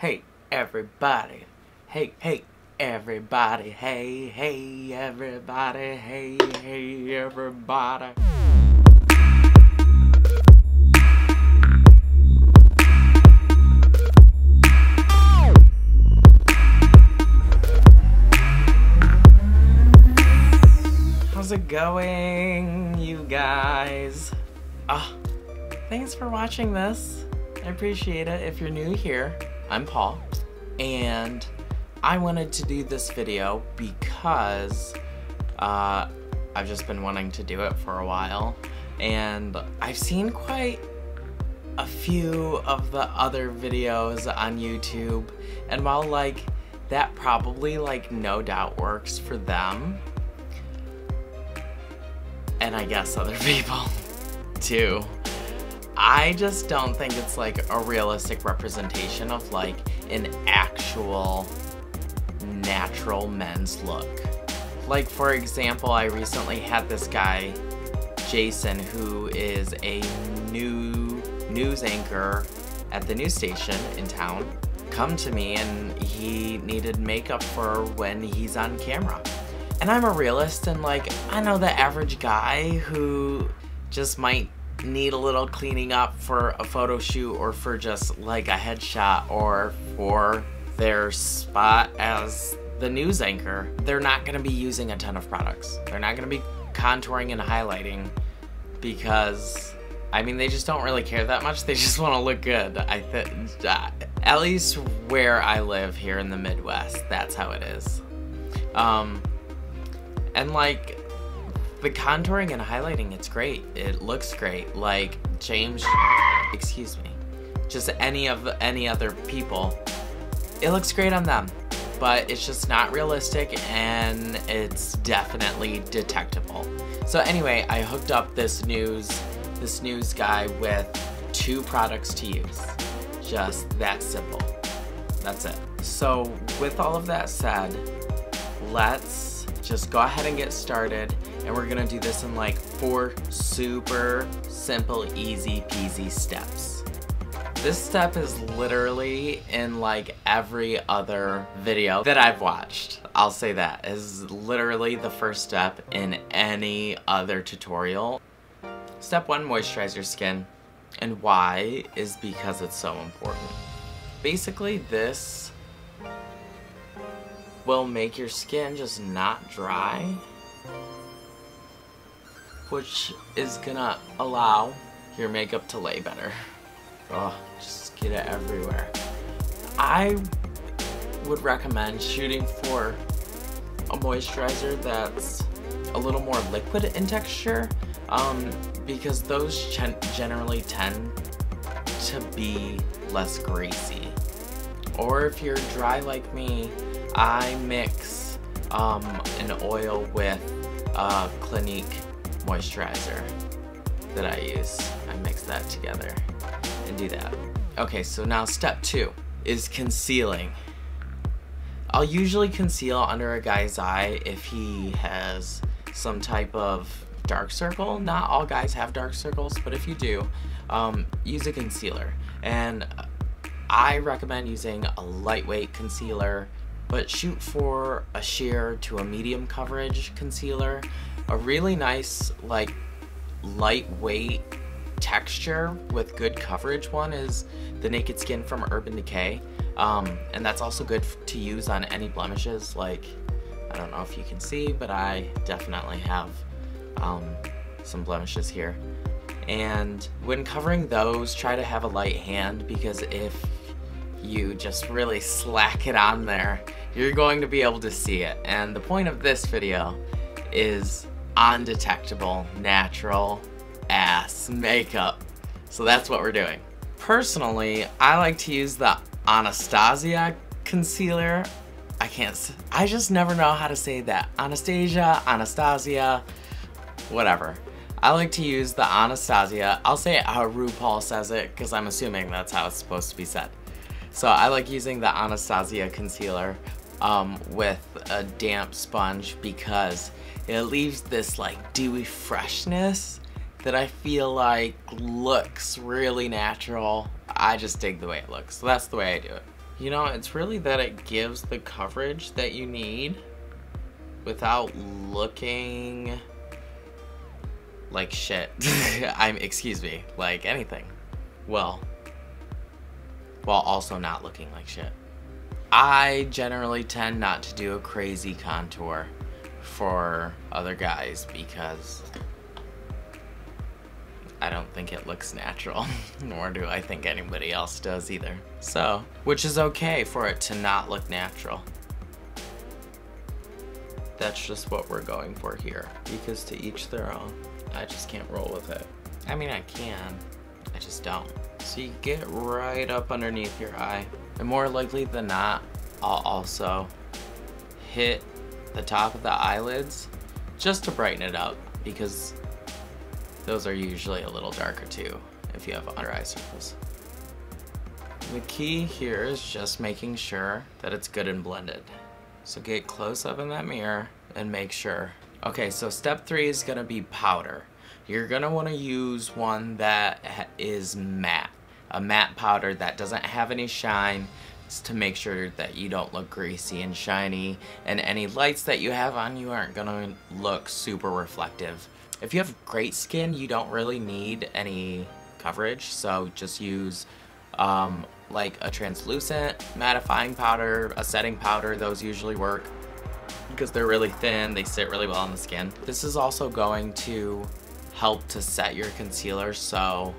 Hey, everybody. Hey, hey, everybody. Hey, hey, everybody. Hey, hey, everybody. How's it going, you guys? Thanks for watching this. I appreciate it. If you're new here, I'm Paul, and I wanted to do this video because I've just been wanting to do it for a while, and I've seen quite a few of the other videos on YouTube, and while like that probably like no doubt works for them, and I guess other people too, I just don't think it's like a realistic representation of like an actual natural men's look. Like, for example, I recently had this guy, Jason, who is a news anchor at the news station in town, come to me, and he needed makeup for when he's on camera. And I'm a realist, and like, I know the average guy who just might need a little cleaning up for a photo shoot, or for just like a headshot, or for their spot as the news anchor. They're not going to be using a ton of products. They're not going to be contouring and highlighting because, I mean, they just don't really care that much. They just want to look good. At least where I live here in the Midwest, that's how it is. And like, the contouring and highlighting, it's great. It looks great. Like James, excuse me, just any other people, it looks great on them, but it's just not realistic, and it's definitely detectable. So anyway, I hooked up this news guy with 2 products to use. Just that simple. That's it. So with all of that said, let's just go ahead and get started. And we're gonna do this in like 4 super simple, easy peasy steps. This step is literally in like every other video that I've watched. I'll say that is literally the first step in any other tutorial. Step 1, moisturize your skin. And why is because it's so important. Basically, this will make your skin just not dry, which is gonna allow your makeup to lay better. Oh, just get it everywhere. I would recommend shooting for a moisturizer that's a little more liquid in texture, because those generally tend to be less greasy. Or if you're dry like me, I mix an oil with Clinique moisturizer that I use. I mix that together and do that. Okay, so now step 2 is concealing. I'll usually conceal under a guy's eye if he has some type of dark circle. Not all guys have dark circles, but if you do, use a concealer. And I recommend using a lightweight concealer, but shoot for a sheer to a medium coverage concealer. A really nice, like, lightweight texture with good coverage one is the Naked Skin from Urban Decay. And that's also good to use on any blemishes. Like, I don't know if you can see, but I definitely have some blemishes here. And when covering those, try to have a light hand, because if you just really slack it on there, you're going to be able to see it. And the point of this video is undetectable, natural ass makeup. So that's what we're doing. Personally, I like to use the Anastasia concealer. I just never know how to say that. Anastasia, whatever. I like to use the Anastasia. I'll say it how RuPaul says it, because I'm assuming that's how it's supposed to be said. So I like using the Anastasia concealer with a damp sponge, because it leaves this like dewy freshness that I feel like looks really natural. I just dig the way it looks, so that's the way I do it. You know, it's really that it gives the coverage that you need without looking like shit. Excuse me, like anything. Well, while also not looking like shit. I generally tend not to do a crazy contour for other guys because I don't think it looks natural, nor do I think anybody else does either. So, which is okay for it to not look natural. That's just what we're going for here, because to each their own. I just can't roll with it. I mean, I can, I just don't. So you get right up underneath your eye, and more likely than not, I'll also hit the top of the eyelids just to brighten it up, because those are usually a little darker too if you have under eye circles. The key here is just making sure that it's good and blended. So get close up in that mirror and make sure. Okay, so step 3 is gonna be powder. You're gonna wanna use one that is matte. A matte powder that doesn't have any shine, to make sure that you don't look greasy and shiny, and any lights that you have on you aren't gonna look super reflective. If you have great skin, you don't really need any coverage, so just use like a translucent mattifying powder, a setting powder. Those usually work because they're really thin, they sit really well on the skin. This is also going to help to set your concealer so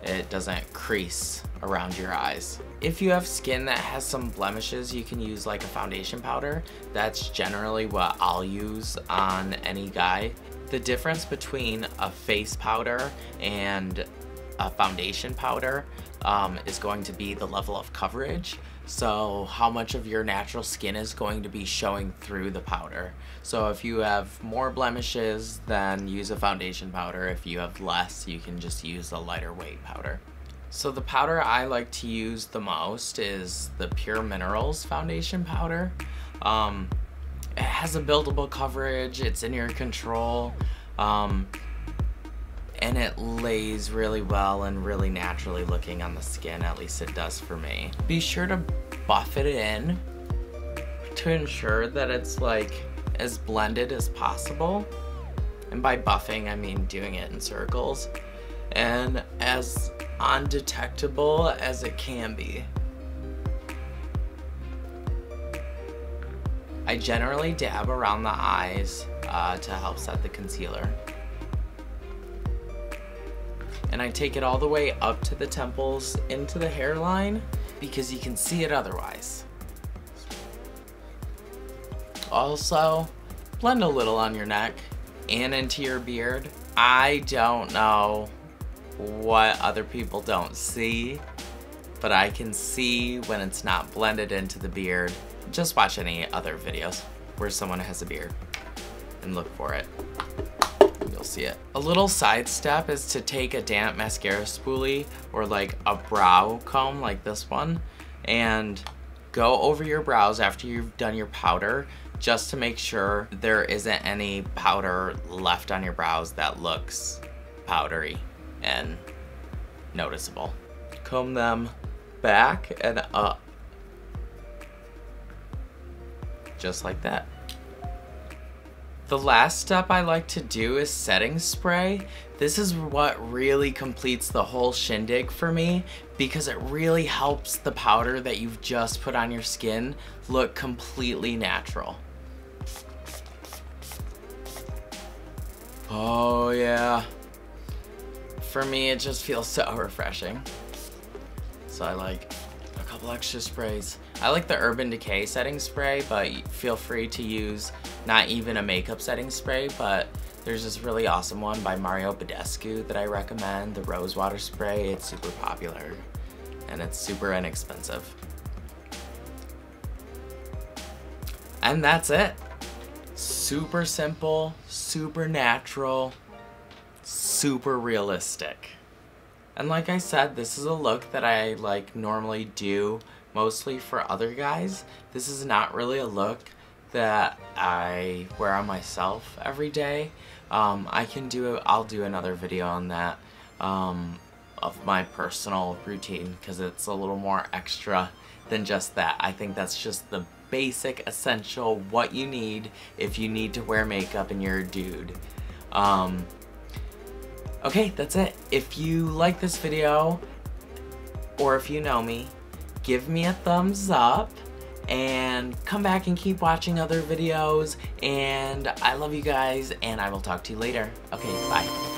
it doesn't crease around your eyes. If you have skin that has some blemishes, you can use like a foundation powder. That's generally what I'll use on any guy. The difference between a face powder and a foundation powder is going to be the level of coverage. So how much of your natural skin is going to be showing through the powder. So if you have more blemishes, then use a foundation powder. If you have less, you can just use a lighter weight powder. So the powder I like to use the most is the Pure Minerals foundation powder. It has a buildable coverage, it's in your control, and it lays really well and really naturally looking on the skin, at least it does for me. Be sure to buff it in to ensure that it's like as blended as possible. And by buffing, I mean doing it in circles and as undetectable as it can be. I generally dab around the eyes to help set the concealer. And I take it all the way up to the temples into the hairline because you can see it otherwise. Also, blend a little on your neck and into your beard. I don't know what other people don't see, but I can see when it's not blended into the beard. Just watch any other videos where someone has a beard and look for it. You'll see it. A little side step is to take a damp mascara spoolie or like a brow comb like this one and go over your brows after you've done your powder just to make sure there isn't any powder left on your brows that looks powdery and noticeable. Comb them back and up. Just like that. The last step I like to do is setting spray. This is what really completes the whole shindig for me because it really helps the powder that you've just put on your skin look completely natural. Oh yeah. For me, it just feels so refreshing. So I like a couple extra sprays. I like the Urban Decay setting spray, but feel free to use not even a makeup setting spray, but there's this really awesome one by Mario Badescu that I recommend, the Rose Water Spray. It's super popular and it's super inexpensive. And that's it. Super simple, super natural, super realistic. And like I said, this is a look that I like normally do mostly for other guys. This is not really a look that I wear on myself every day. I'll do another video on that of my personal routine because it's a little more extra than just that. I think that's just the basic, essential, what you need if you need to wear makeup and you're a dude. Okay, that's it. If you like this video, or if you know me, give me a thumbs up and come back and keep watching other videos, and I love you guys, and I will talk to you later. Okay, bye.